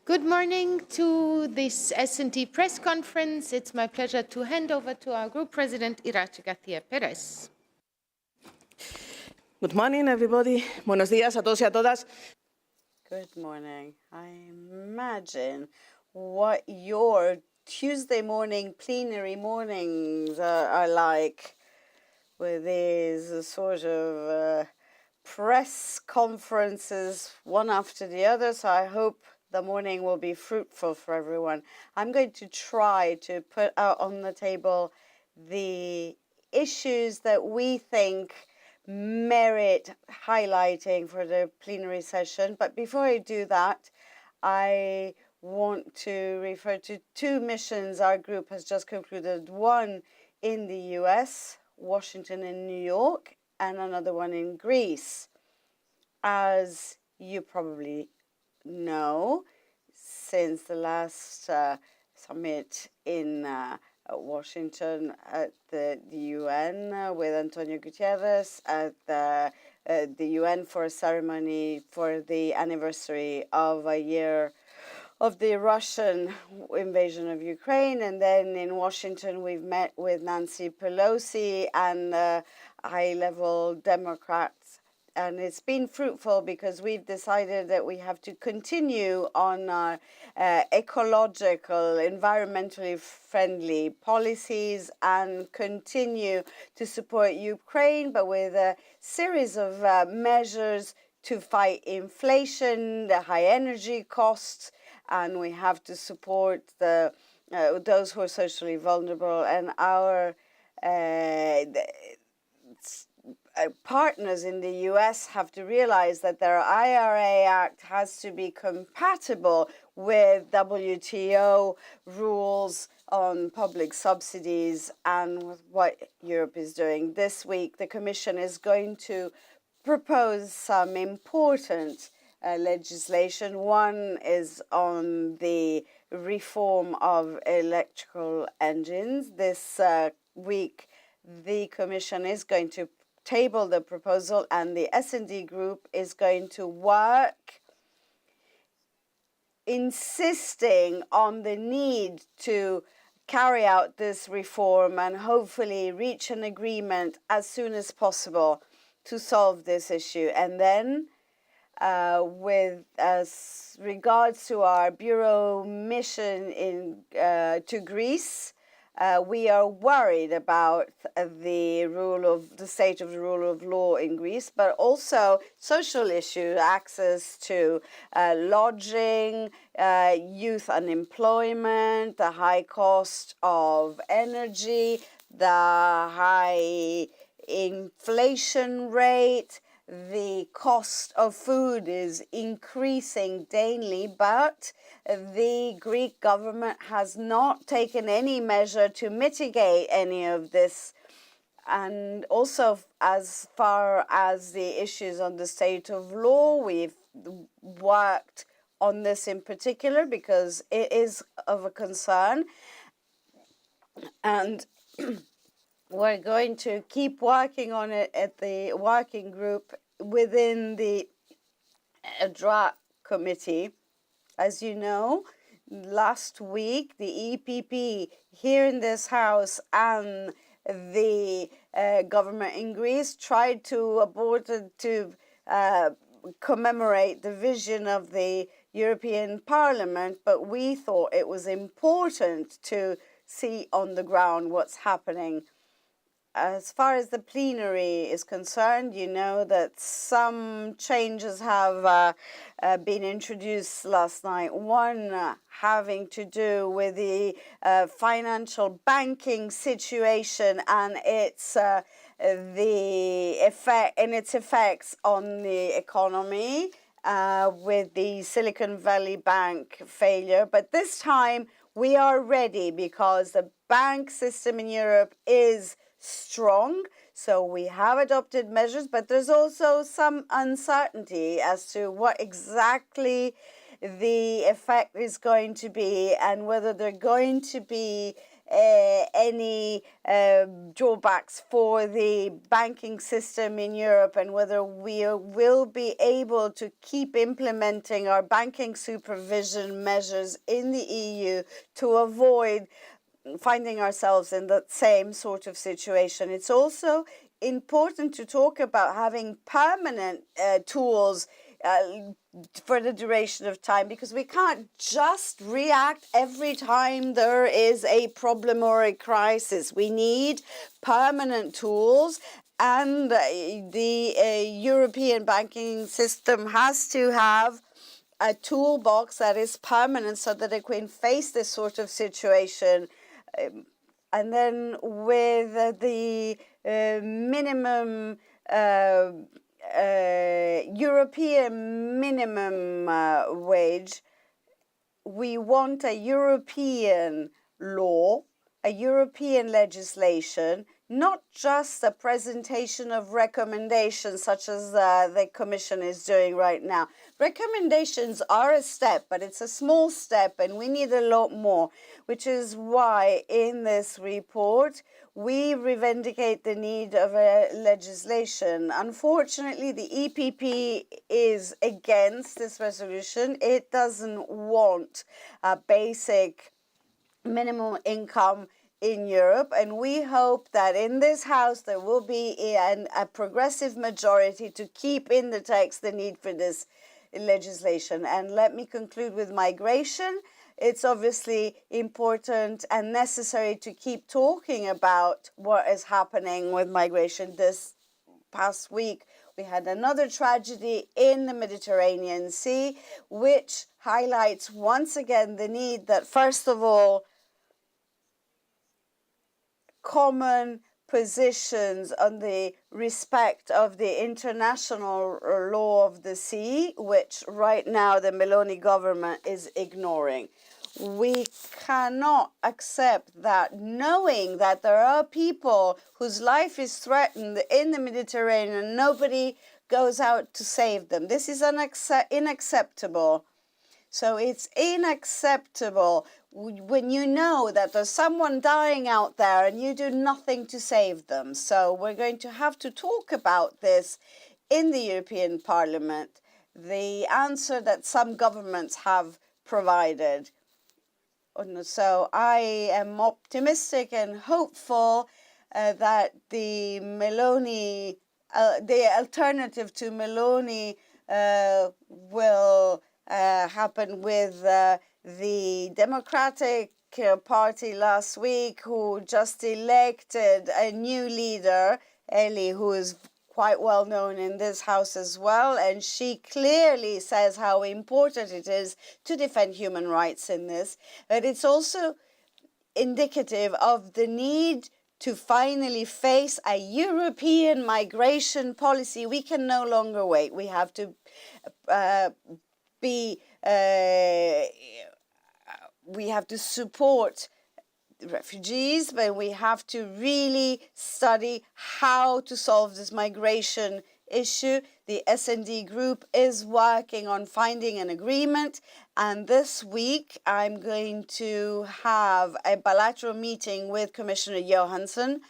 Good morning to this S&T press conference. It's my pleasure to hand over to our group president, Iratxe García Perez. Good morning, everybody. Buenos días a todos y a todas. Good morning. I imagine what your Tuesday morning plenary mornings are like, with these sort of press conferences one after the other. So I hope the morning will be fruitful for everyone. I'm going to try to put out on the table the issues that we think merit highlighting for the plenary session. But before I do that, I want to refer to two missions our group has just concluded. One in the US, Washington and New York, and another one in Greece. As you probably know, since the last summit in Washington at the UN with Antonio Gutierrez at the UN for a ceremony for the anniversary of a year of the Russian invasion of Ukraine. And then in Washington, we've met with Nancy Pelosi and high-level Democrats. And it's been fruitful because we've decided that we have to continue on our ecological, environmentally friendly policies and continue to support Ukraine, but with a series of measures to fight inflation, the high energy costs, and we have to support the those who are socially vulnerable. And our partners in the US have to realize that their IRA Act has to be compatible with WTO rules on public subsidies and with what Europe is doing. This week, the Commission is going to propose some important legislation. One is on the reform of electrical engines. This week, the Commission is going to table the proposal, and the S&D group is going to work insisting on the need to carry out this reform and hopefully reach an agreement as soon as possible to solve this issue. And then with as regards to our Bureau mission in to Greece, we are worried about the state of the rule of law in Greece, but also social issues, access to lodging, youth unemployment, the high cost of energy, the high inflation rate. The cost of food is increasing daily, but the Greek government has not taken any measure to mitigate any of this. And also, as far as the issues on the state of law, we've worked on this in particular because it is of a concern. And we're going to keep working on it at the working group within the DRA committee. As you know, last week, the EPP here in this house and the government in Greece tried to commemorate the vision of the European Parliament, but we thought it was important to see on the ground what's happening. As far as the plenary is concerned, you know that some changes have been introduced last night. One having to do with the financial banking situation and its effects on the economy with the Silicon Valley Bank failure. But this time we are ready because the bank system in Europe is strong, so we have adopted measures, but there's also some uncertainty as to what exactly the effect is going to be and whether they're going to be any drawbacks for the banking system in Europe, and whether we will be able to keep implementing our banking supervision measures in the EU to avoid finding ourselves in the same sort of situation. It's also important to talk about having permanent tools for the duration of time, because we can't just react every time there is a problem or a crisis. We need permanent tools, and the European banking system has to have a toolbox that is permanent so that it can face this sort of situation. And then with the minimum European minimum wage, we want a European law, a European legislation, not just a presentation of recommendations such as the Commission is doing right now. Recommendations are a step, but it's a small step, and we need a lot more, which is why in this report we revindicate the need of a legislation. Unfortunately, the EPP is against this resolution. It doesn't want a basic minimum income in Europe, and we hope that in this House there will be a progressive majority to keep in the text the need for this legislation. And let me conclude with migration. It's obviously important and necessary to keep talking about what is happening with migration. This past week we had another tragedy in the Mediterranean Sea, which highlights once again the need that, first of all, common positions on the respect of the international law of the sea, which right now the Meloni government is ignoring. We cannot accept that, knowing that there are people whose life is threatened in the Mediterranean, nobody goes out to save them. This is unacceptable. So it's unacceptable when you know that there's someone dying out there and you do nothing to save them. So we're going to have to talk about this in the European Parliament, the answer that some governments have provided. So I am optimistic and hopeful that the Meloni, the alternative to Meloni will happen with the Democratic Party last week, who just elected a new leader, Eli, who is quite well known in this House as well, and she clearly says how important it is to defend human rights in this. But it's also indicative of the need to finally face a European migration policy. We can no longer wait. We have to we have to support refugees, but we have to really study how to solve this migration issue. The S&D group is working on finding an agreement, and this week I'm going to have a bilateral meeting with Commissioner Johansson.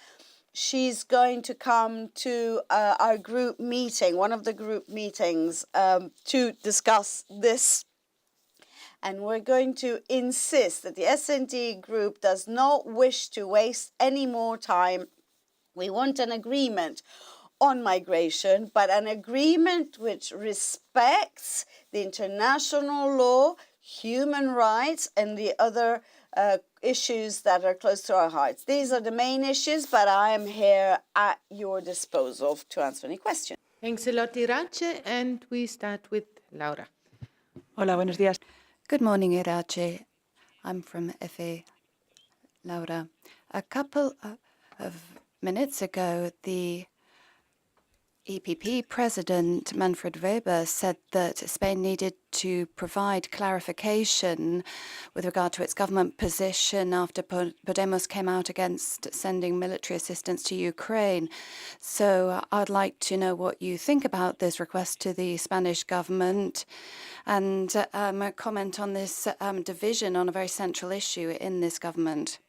She's going to come to our group meeting, one of the group meetings, to discuss this. And we're going to insist that the S&D group does not wish to waste any more time. We want an agreement on migration, but an agreement which respects the international law, human rights, and the other issues that are close to our hearts. These are the main issues, but I am here at your disposal to answer any questions. Thanks a lot, Iratxe, and we start with Laura. Hola, buenos días. Good morning, Iratxe. I'm from FA Laura. A couple of minutes ago, the EPP President Manfred Weber said that Spain needed to provide clarification with regard to its government position after Podemos came out against sending military assistance to Ukraine. So I'd like to know what you think about this request to the Spanish government, and a comment on this division on a very central issue in this government.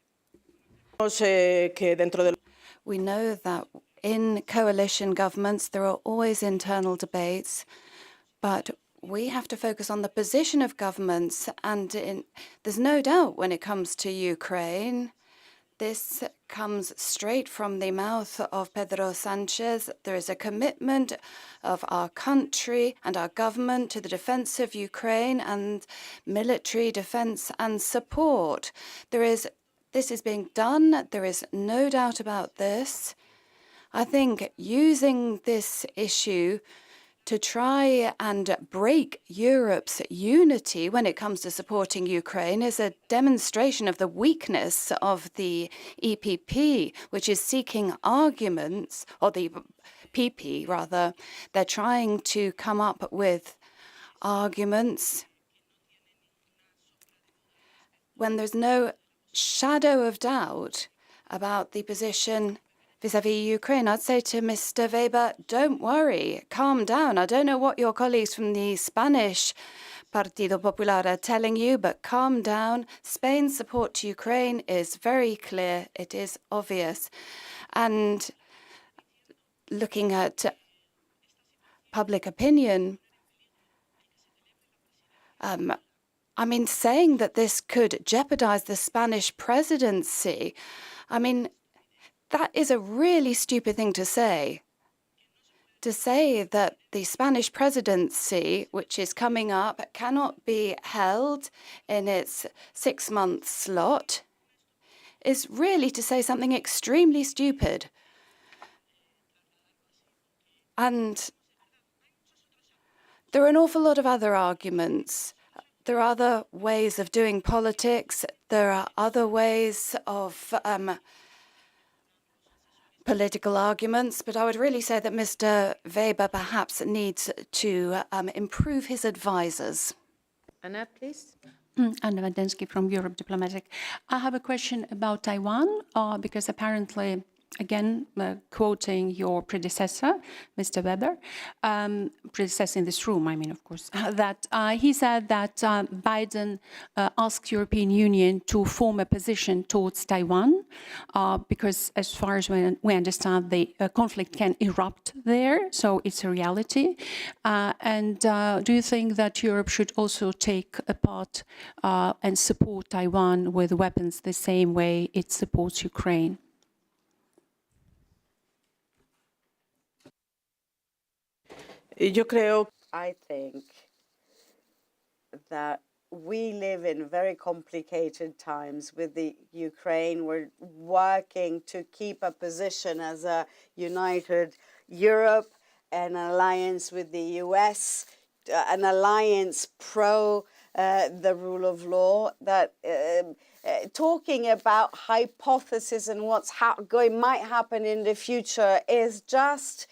We know that in coalition governments there are always internal debates, but we have to focus on the position of governments, and there's no doubt when it comes to Ukraine. This comes straight from the mouth of Pedro Sanchez. There is a commitment of our country and our government to the defense of Ukraine and military defense and support. This is being done. There is no doubt about this. I think using this issue to try and break Europe's unity when it comes to supporting Ukraine is a demonstration of the weakness of the EPP, which is seeking arguments, or the PP rather. They're trying to come up with arguments when there's no shadow of doubt about the position vis-à-vis Ukraine. I'd say to Mr. Weber, don't worry, calm down. I don't know what your colleagues from the Spanish Partido Popular are telling you, but calm down. Spain's support to Ukraine is very clear. It is obvious. And looking at public opinion, I mean, saying that this could jeopardize the Spanish presidency, I mean, that is a really stupid thing to say. To say that the Spanish presidency, which is coming up, cannot be held in its 6-month slot is really to say something extremely stupid. And there are an awful lot of other arguments. There are other ways of doing politics. There are other ways of political arguments, but I would really say that Mr. Weber perhaps needs to improve his advisors. Anna, please. Anna Wadensky from Europe Diplomatic. I have a question about Taiwan, because apparently, again, quoting your predecessor, Mr. Weber, predecessor in this room, I mean, of course, that he said that Biden asked European Union to form a position towards Taiwan, because as far as we understand, the conflict can erupt there, so it's a reality. And do you think that Europe should also take a part and support Taiwan with weapons the same way it supports Ukraine? I think that we live in very complicated times with the Ukraine. We're working to keep a position as a united Europe, an alliance with the US, an alliance pro the rule of law, that talking about hypotheses and what's might happen in the future is just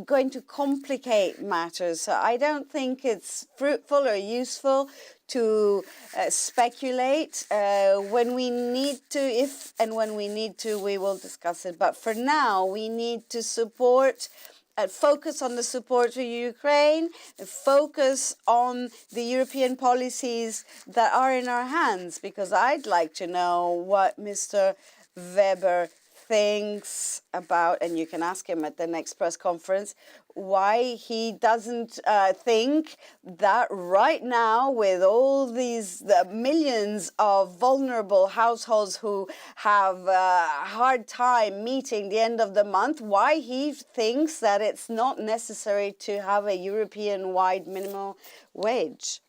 going to complicate matters. So I don't think it's fruitful or useful to speculate. When we need to, if and when we need to, we will discuss it. But for now, we need to support focus on the support to Ukraine, focus on the European policies that are in our hands, because I'd like to know what Mr. Weber thinks about, and you can ask him at the next press conference, why he doesn't think that right now, with all these millions of vulnerable households who have a hard time meeting the end of the month, why he thinks that it's not necessary to have a European-wide minimum wage.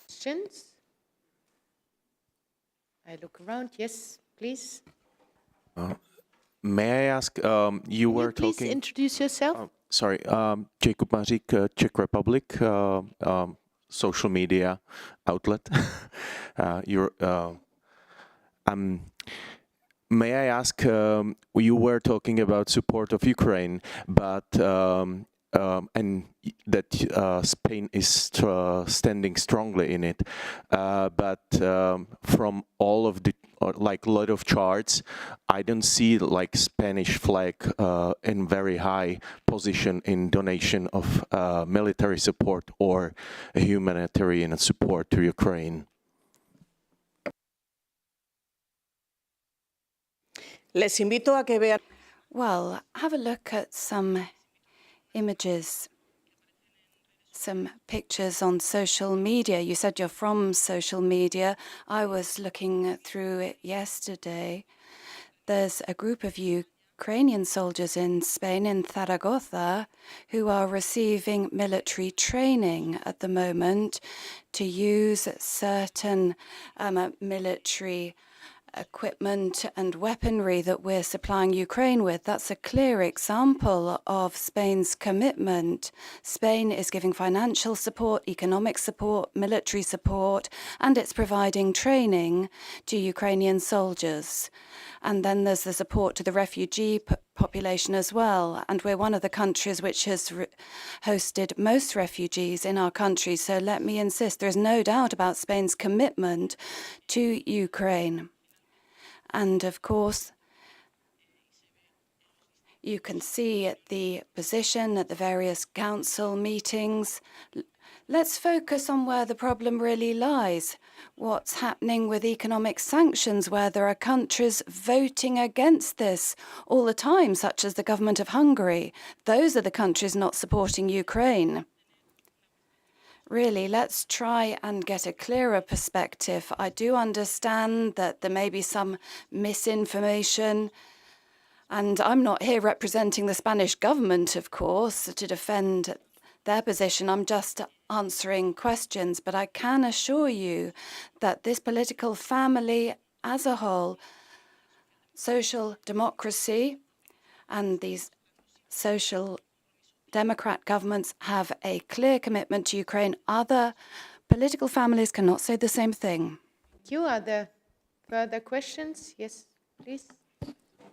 Questions? I look around. Yes, please. May I ask, you were Please talking... introduce yourself. Sorry, Jacob Mařík, Czech Republic, social media outlet. May I ask, you were talking about support of Ukraine, but and that Spain is standing strongly in it, but from all of the like a lot of charts, I don't see like Spanish flag in very high position in donation of military support or humanitarian support to Ukraine. Les invito a que vean. Well, have a look at some images, some pictures on social media. You said you're from social media. I was looking through it yesterday. There's a group of Ukrainian soldiers in Spain, in Zaragoza, who are receiving military training at the moment to use certain military equipment and weaponry that we're supplying Ukraine with. That's a clear example of Spain's commitment. Spain is giving financial support, economic support, military support, and it's providing training to Ukrainian soldiers. And then there's the support to the refugee population as well. And we're one of the countries which has hosted most refugees in our country. So let me insist, there is no doubt about Spain's commitment to Ukraine. And of course, you can see the position at the various council meetings. Let's focus on where the problem really lies. What's happening with economic sanctions, where there are countries voting against this all the time, such as the government of Hungary. Those are the countries not supporting Ukraine. Really, let's try and get a clearer perspective. I do understand that there may be some misinformation, and I'm not here representing the Spanish government, of course, to defend their position. I'm just answering questions, but I can assure you that this political family as a whole, social democracy and these social Democrat governments have a clear commitment to Ukraine. Other political families cannot say the same thing. Thank you. Are there further questions? Yes, please.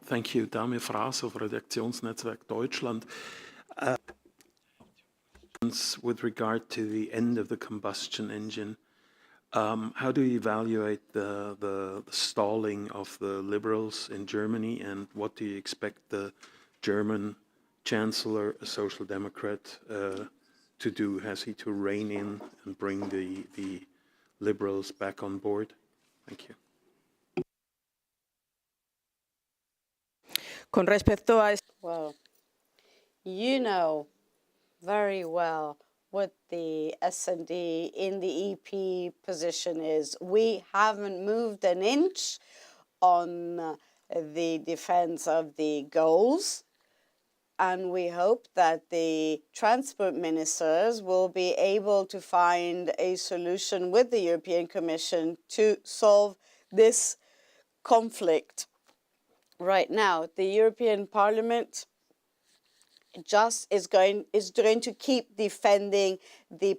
Thank you. Dame Fraser, Redaktionsnetzwerk Deutschland. With regard to the end of the combustion engine, how do you evaluate the stalling of the liberals in Germany, and what do you expect the German Chancellor, a Social Democrat, to do? Has he to rein in and bring the liberals back on board? Thank you. Con respecto a Well, you know very well what the S&D in the EP position is. We haven't moved an inch on the defense of the goals, and we hope that the transport ministers will be able to find a solution with the European Commission to solve this conflict. Right now, the European Parliament just is going to keep defending the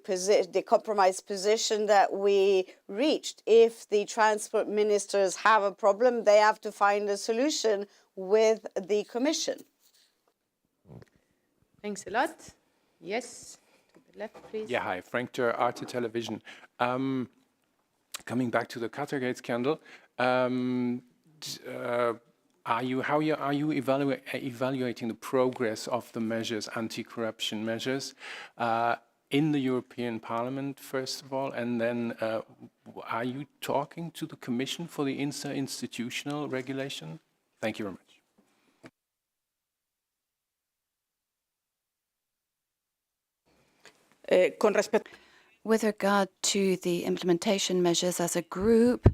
compromise position that we reached. If the transport ministers have a problem, they have to find a solution with the Commission. Thanks a lot. Yes, to the left, please. Yeah, hi, Frank Ter, Arte Television. Coming back to the Qatargate scandal, are you evaluating the progress of the measures, anti-corruption measures, in the European Parliament, first of all, and then are you talking to the Commission for the interinstitutional regulation? Thank you very much. With regard to the implementation measures as a group,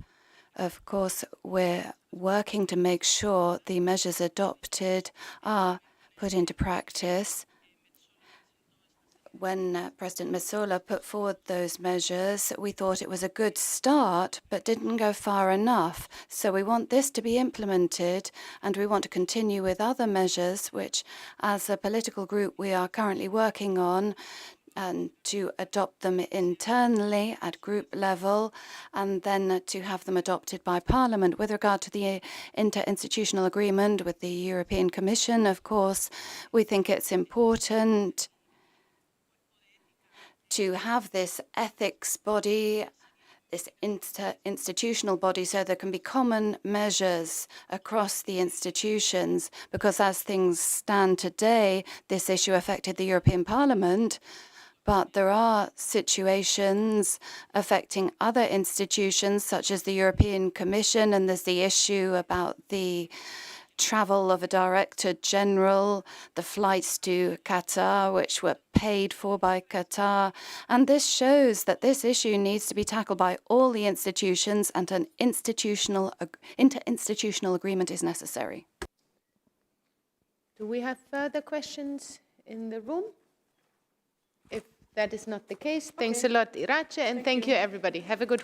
of course, we're working to make sure the measures adopted are put into practice. When President Metsola put forward those measures, we thought it was a good start, but didn't go far enough. So we want this to be implemented, and we want to continue with other measures, which, as a political group, we are currently working on, and to adopt them internally at group level, and then to have them adopted by Parliament. With regard to the interinstitutional agreement with the European Commission, of course, we think it's important to have this ethics body, this interinstitutional body, so there can be common measures across the institutions, because as things stand today, this issue affected the European Parliament, but there are situations affecting other institutions, such as the European Commission, and there's the issue about the travel of a director general, the flights to Qatar, which were paid for by Qatar. And this shows that this issue needs to be tackled by all the institutions, and an interinstitutional agreement is necessary. Do we have further questions in the room? If that is not the case, thanks a lot, Iratxe, and thank you, everybody. Have a good